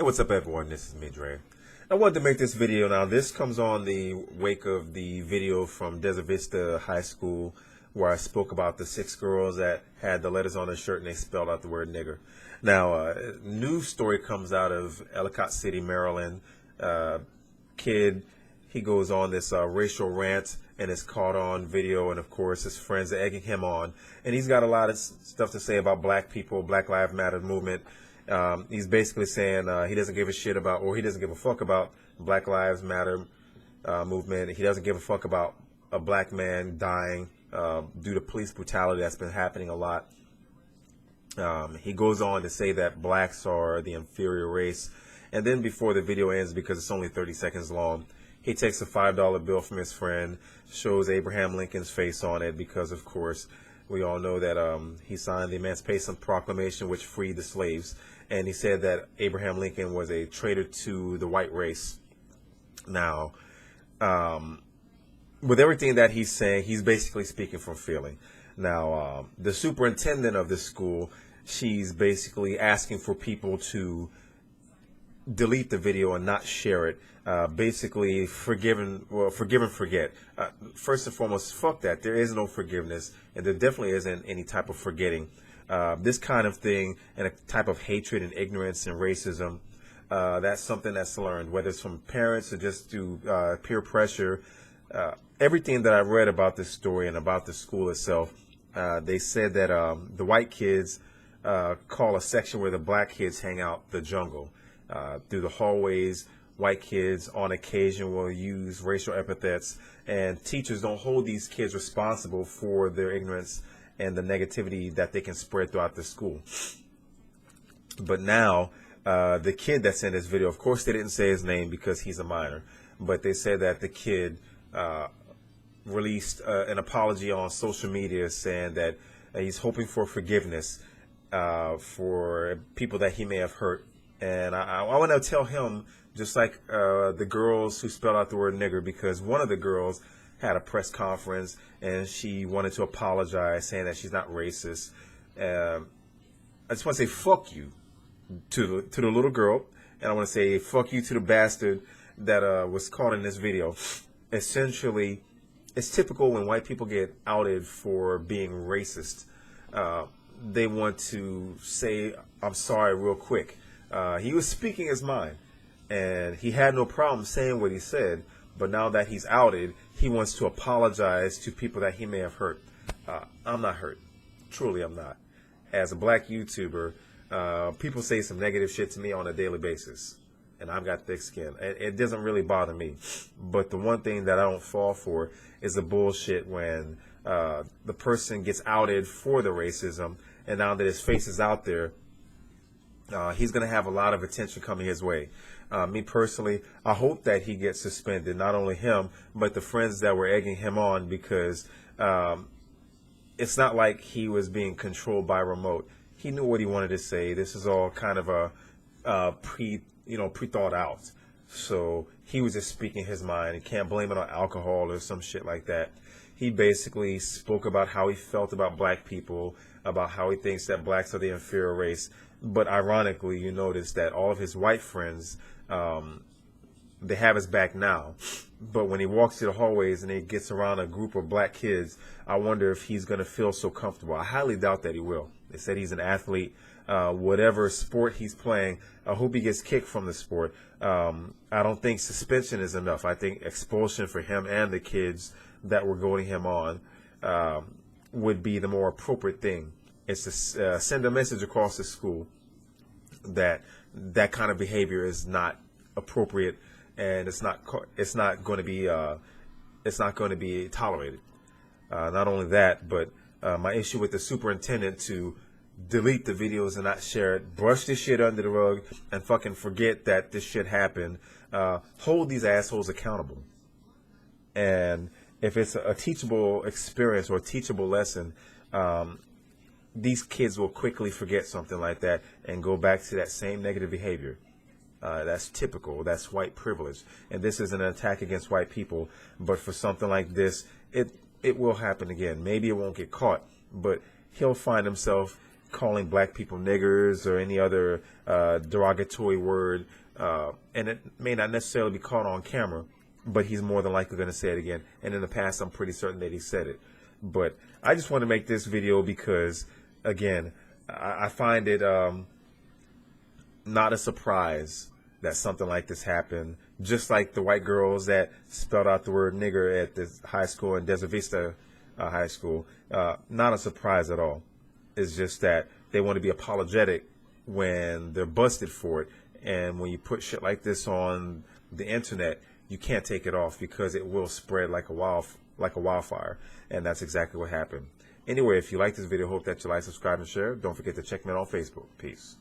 Hey, what's up, everyone? This is me, Dre. I wanted to make this video. Now, this comes on the wake of the video from Desert Vista High School where I spoke about the 6 girls that had the letters on their shirt and they spelled out the word nigger. Now, news story comes out of Ellicott City, Maryland. Kid, he goes on this racial rant and is caught on video, and of course his friends are egging him on, and he's got a lot of stuff to say about black people, Black Lives Matter movement. He's basically saying he doesn't give a shit about, or he doesn't give a fuck about Black Lives Matter movement. He doesn't give a fuck about a black man dying due to police brutality that's been happening a lot. He goes on to say that blacks are the inferior race. And then before the video ends, because it's only 30 seconds long, he takes a $5 bill from his friend, shows Abraham Lincoln's face on it, because of course we all know that he signed the Emancipation Proclamation, which freed the slaves. And he said that Abraham Lincoln was a traitor to the white race. Now, with everything that he's saying, he's basically speaking from feeling. Now, the superintendent of this school, she's basically asking for people to delete the video and not share it. Basically, forgive and forget. First and foremost, fuck that. There is no forgiveness, and there definitely isn't any type of forgetting. This kind of thing and a type of hatred and ignorance and racism, that's something that's learned, whether it's from parents or just through peer pressure. Everything that I read about this story and about the school itself, they said that the white kids call a section where the black kids hang out the jungle. Through the hallways, white kids on occasion will use racial epithets, and teachers don't hold these kids responsible for their ignorance and the negativity that they can spread throughout the school. But now, the kid that's in this video, of course they didn't say his name because he's a minor, but they said that the kid released an apology on social media saying that he's hoping for forgiveness for people that he may have hurt. And I want to tell him, just like the girls who spelled out the word nigger, because one of the girls had a press conference and she wanted to apologize, saying that she's not racist. I just want to say fuck you to the little girl, and I want to say fuck you to the bastard that was caught in this video. Essentially, it's typical when white people get outed for being racist. They want to say, I'm sorry, real quick. He was speaking his mind, and he had no problem saying what he said, but now that he's outed, he wants to apologize to people that he may have hurt. I'm not hurt. Truly, I'm not. As a black YouTuber, people say some negative shit to me on a daily basis, and I've got thick skin. It doesn't really bother me, but the one thing that I don't fall for is the bullshit when the person gets outed for the racism, and now that his face is out there, he's going to have a lot of attention coming his way. Me personally, I hope that he gets suspended, not only him, but the friends that were egging him on, because it's not like he was being controlled by remote. He knew what he wanted to say. This is all kind of a pre-thought out. So he was just speaking his mind. You can't blame it on alcohol or some shit like that. He basically spoke about how he felt about black people, about how he thinks that blacks are the inferior race. But ironically, you notice that all of his white friends, they have his back now. But when he walks through the hallways and he gets around a group of black kids, I wonder if he's going to feel so comfortable. I highly doubt that he will. They said he's an athlete. Whatever sport he's playing, I hope he gets kicked from the sport. I don't think suspension is enough. I think expulsion for him and the kids that were goading him on would be the more appropriate thing. It's to send a message across the school that that kind of behavior is not appropriate, and it's not going to be tolerated. Not only that, but my issue with the superintendent to delete the videos and not share it, brush this shit under the rug, and fucking forget that this shit happened. Hold these assholes accountable. And if it's a teachable experience or a teachable lesson, these kids will quickly forget something like that and go back to that same negative behavior. That's typical. That's white privilege. And this is an attack against white people. But for something like this, it will happen again. Maybe it won't get caught, but he'll find himself calling black people niggers or any other derogatory word, and it may not necessarily be caught on camera, but he's more than likely going to say it again. And in the past, I'm pretty certain that he said it. But I just want to make this video because, again, I find it not a surprise that something like this happened. Just like the white girls that spelled out the word nigger at this high school in Desert Vista High School, not a surprise at all. It's just that they want to be apologetic when they're busted for it. And when you put shit like this on the internet, you can't take it off because it will spread like a wildfire. And that's exactly what happened. Anyway, if you like this video, hope that you like, subscribe, and share. Don't forget to check me out on Facebook. Peace.